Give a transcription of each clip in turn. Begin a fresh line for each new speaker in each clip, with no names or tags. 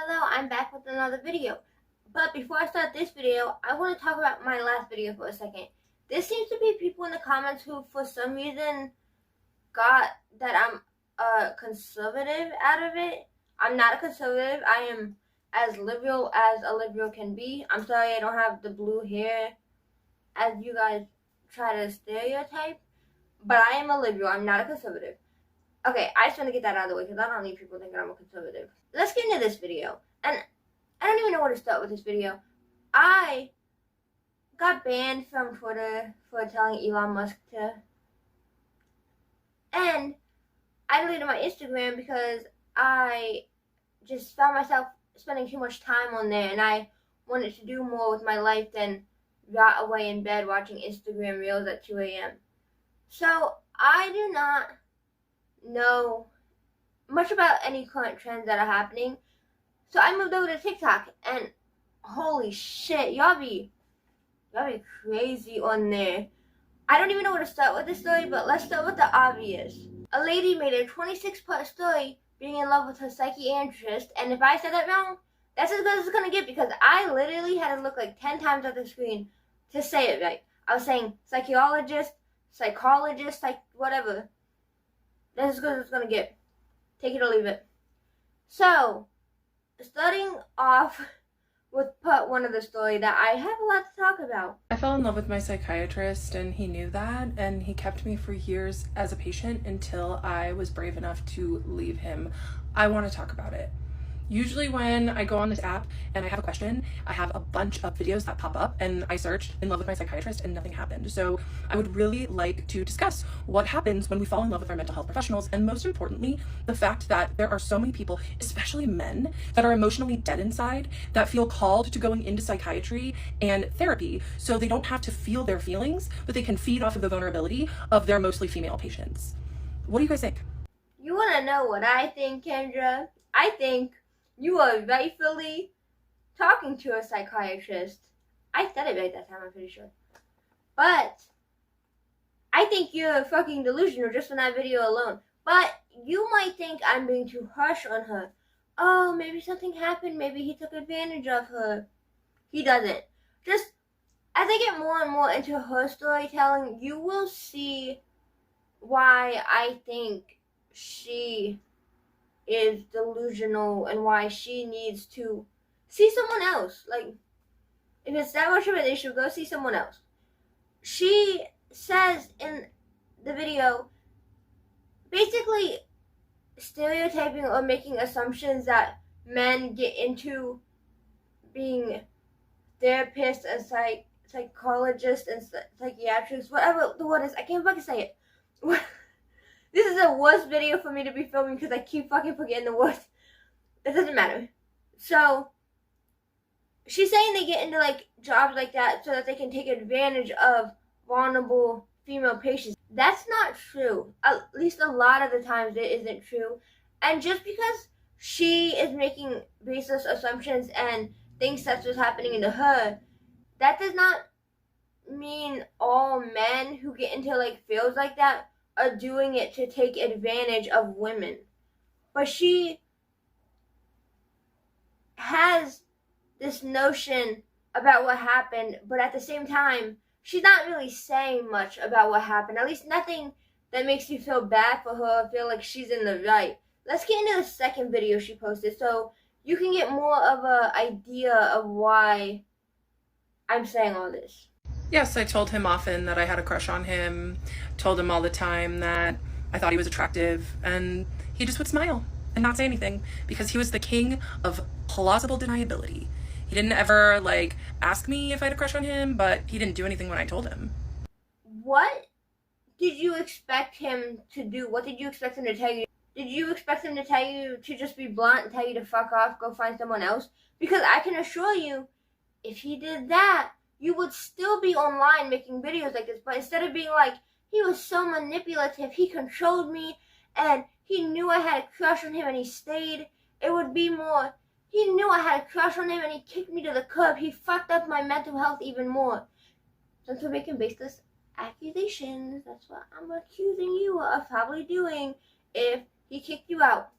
Hello, I'm back with another video. But before I start this video, I want to talk about my last video for a second. There seems to be people in the comments who for some reason got that I'm a conservative out of it. I'm not a conservative. I am as liberal as a liberal can be. I'm sorry I don't have the blue hair as you guys try to stereotype. But I am a liberal. I'm not a conservative. Okay, I just want to get that out of the way because I don't need people thinking I'm a conservative. Let's get into this video. And I don't even know where to start with this video. I got banned from Twitter for telling Elon Musk to. And I deleted my Instagram because I just found myself spending too much time on there and I wanted to do more with my life than rot away in bed watching Instagram Reels at 2 a.m. So I do not know much about any current trends that are happening. So I moved over to TikTok and holy shit, y'all be crazy on there. I don't even know where to start with this story, but let's start with the obvious. A lady made a 26-part story being in love with her psychiatrist, and if I said that wrong, that's as good as it's gonna get because I literally had to look like 10 times at the screen to say it right. I was saying psychologist, whatever. That's as good as it's gonna get. Take it or leave it. So, starting off with part one of the story that I have a lot to talk about.
I fell in love with my psychiatrist and he knew that, and he kept me for years as a patient until I was brave enough to leave him. I want to talk about it. Usually when I go on this app and I have a question, I have a bunch of videos that pop up and I searched in love with my psychiatrist and nothing happened. So I would really like to discuss what happens when we fall in love with our mental health professionals, and most importantly, the fact that there are so many people, especially men, that are emotionally dead inside, that feel called to going into psychiatry and therapy so they don't have to feel their feelings, but they can feed off of the vulnerability of their mostly female patients. What do you guys think?
You want to know what I think, Kendra? I think you are rightfully talking to a psychiatrist. I said it right that time, I'm pretty sure. But I think you're fucking delusional just from that video alone. But you might think I'm being too harsh on her. Oh, maybe something happened. Maybe he took advantage of her. He doesn't. Just as I get more and more into her storytelling, you will see why I think she is delusional and why she needs to see someone else. Like, if it's that much of an issue, go see someone else. She says in the video, basically stereotyping or making assumptions that men get into being therapists and psychologists and psychiatrists, whatever the word is. I can't fucking say it. This is the worst video for me to be filming because I keep fucking forgetting the words. It doesn't matter. So, she's saying they get into like jobs like that so that they can take advantage of vulnerable female patients. That's not true. At least a lot of the times it isn't true. And just because she is making baseless assumptions and thinks that's what's happening to her, that does not mean all men who get into like fields like that are doing it to take advantage of women. But she has this notion about what happened, but at the same time, she's not really saying much about what happened. At least nothing that makes you feel bad for her or feel like she's in the right. Let's get into the second video she posted so you can get more of an idea of why I'm saying all this.
Yes, I told him often that I had a crush on him, told him all the time that I thought he was attractive, and he just would smile and not say anything because he was the king of plausible deniability. He didn't ever, ask me if I had a crush on him, but he didn't do anything when I told him.
What did you expect him to do? What did you expect him to tell you? Did you expect him to tell you to just be blunt and tell you to fuck off, go find someone else? Because I can assure you, if he did that, you would still be online making videos like this. But instead of being like, he was so manipulative, he controlled me, and he knew I had a crush on him and he stayed, it would be more, he knew I had a crush on him and he kicked me to the curb. He fucked up my mental health even more. Since we're making baseless accusations, that's what I'm accusing you of probably doing if he kicked you out.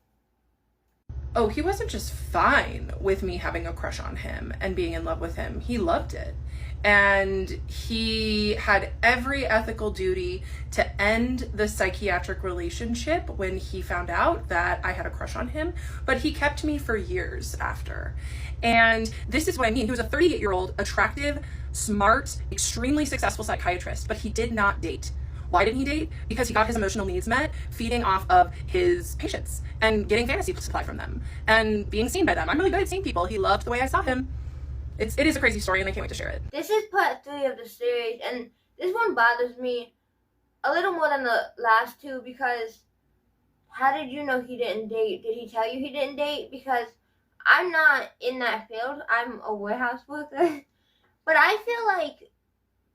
Oh, he wasn't just fine with me having a crush on him and being in love with him. He loved it. And he had every ethical duty to end the psychiatric relationship when he found out that I had a crush on him, but he kept me for years after. And this is what I mean. He was a 38-year-old, attractive, smart, extremely successful psychiatrist, but he did not date. Why didn't he date? Because he got his emotional needs met feeding off of his patients and getting fantasy supply from them and being seen by them. I'm really good at seeing people. He loved the way I saw him. It is a crazy story, and I can't wait to share it.
This is part 3 of the series, and this one bothers me a little more than the last 2 because how did you know he didn't date? Did he tell you he didn't date? Because I'm not in that field. I'm a warehouse worker. But I feel like,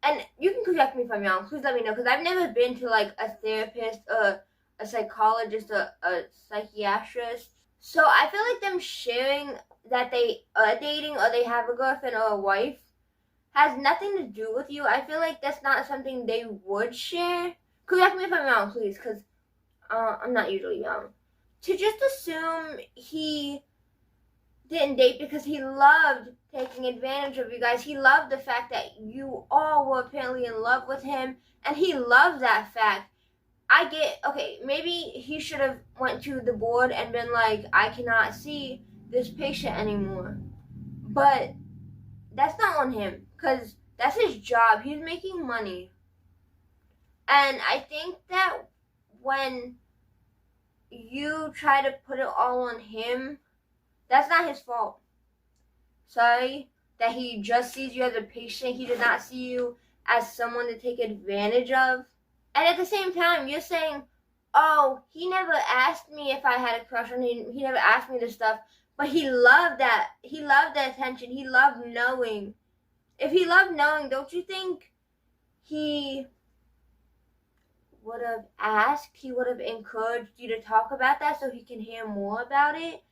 and you can correct me if I'm wrong, please let me know, because I've never been to like a therapist or a psychologist or a psychiatrist. So I feel like them sharing that they are dating or they have a girlfriend or a wife has nothing to do with you. I feel like that's not something they would share. Correct me if I'm wrong, please, because I'm not usually wrong. To just assume he didn't date because he loved taking advantage of you guys. He loved the fact that you all were apparently in love with him, and he loved that fact. I get, okay, maybe he should have went to the board and been like, I cannot see this patient anymore. But that's not on him, because that's his job. He's making money. And I think that when you try to put it all on him, that's not his fault. Sorry that he just sees you as a patient. He did not see you as someone to take advantage of. And at the same time, you're saying, oh, he never asked me if I had a crush on him. He never asked me this stuff. But he loved that. He loved the attention. He loved knowing. If he loved knowing, don't you think he would have asked? He would have encouraged you to talk about that so he can hear more about it?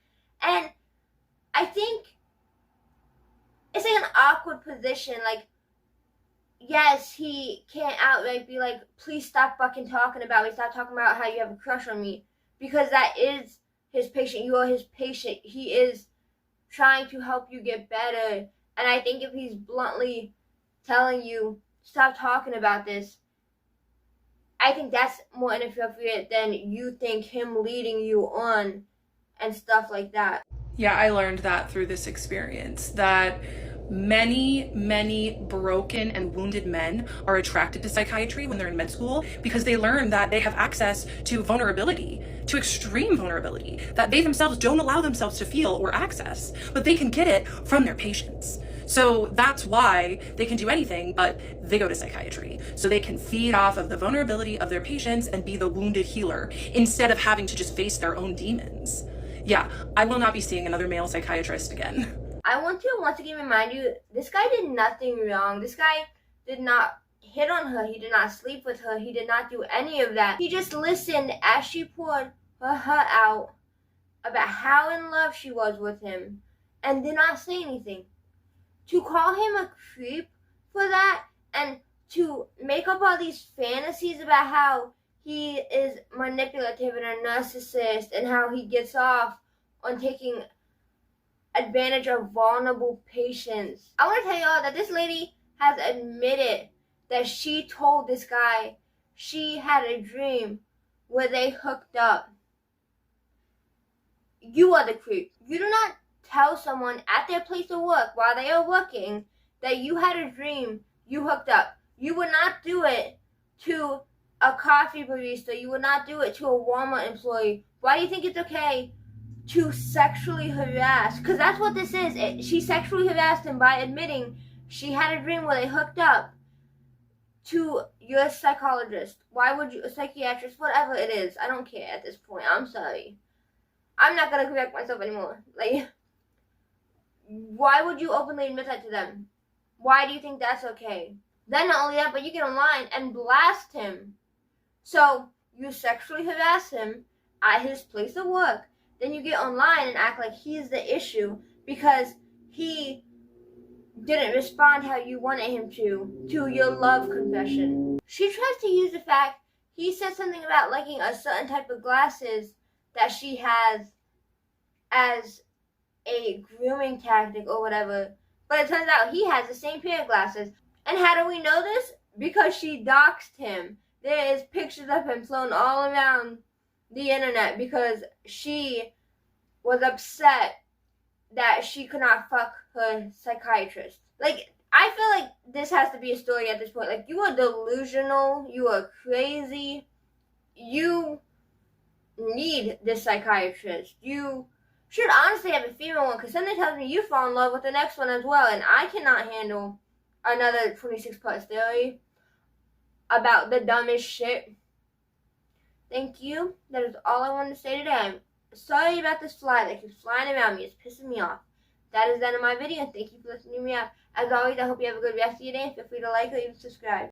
And I think it's like an awkward position. Like, yes, he can't outright be like, please stop fucking talking about me. Stop talking about how you have a crush on me. Because that is his patient. You are his patient. He is trying to help you get better. And I think if he's bluntly telling you, stop talking about this, I think that's more inappropriate than you think him leading you on and stuff like that.
Yeah, I learned that through this experience, that many broken and wounded men are attracted to psychiatry when they're in med school because they learn that they have access to vulnerability, to extreme vulnerability, that they themselves don't allow themselves to feel or access, but they can get it from their patients. So that's why they can do anything, but they go to psychiatry. So they can feed off of the vulnerability of their patients and be the wounded healer instead of having to just face their own demons. Yeah, I will not be seeing another male psychiatrist again.
I want to once again remind you, this guy did nothing wrong. This guy did not hit on her. He did not sleep with her. He did not do any of that. He just listened as she poured her heart out about how in love she was with him and did not say anything. To call him a creep for that and to make up all these fantasies about how he is manipulative and a narcissist and how he gets off on taking advantage of vulnerable patients. I want to tell y'all that this lady has admitted that she told this guy she had a dream where they hooked up. You are the creep. You do not tell someone at their place of work while they are working that you had a dream you hooked up. You would not do it to a coffee barista. You would not do it to a Walmart employee. Why do you think it's okay to sexually harass? Because that's what this is. She sexually harassed him by admitting she had a dream where they hooked up to your psychologist. Why would you, a psychiatrist, whatever it is. I don't care at this point. I'm sorry. I'm not going to correct myself anymore. Like, why would you openly admit that to them? Why do you think that's okay? Then not only that, but you get online and blast him. So you sexually harass him at his place of work. Then you get online and act like he's the issue because he didn't respond how you wanted him to your love confession. She tries to use the fact he said something about liking a certain type of glasses that she has as a grooming tactic or whatever. But it turns out he has the same pair of glasses. And how do we know this? Because she doxed him. There is pictures of him flown all around the internet because she was upset that she could not fuck her psychiatrist. Like, I feel like this has to be a story at this point. Like, you are delusional. You are crazy. You need this psychiatrist. You should honestly have a female one, because something tells me you fall in love with the next one as well, and I cannot handle another 26-part story about the dumbest shit. Thank you. That is all I wanted to say today. I'm sorry about this fly that keeps flying around me. It's pissing me off. That is the end of my video. Thank you for listening to me out. As always, I hope you have a good rest of your day. Feel free to like or even subscribe.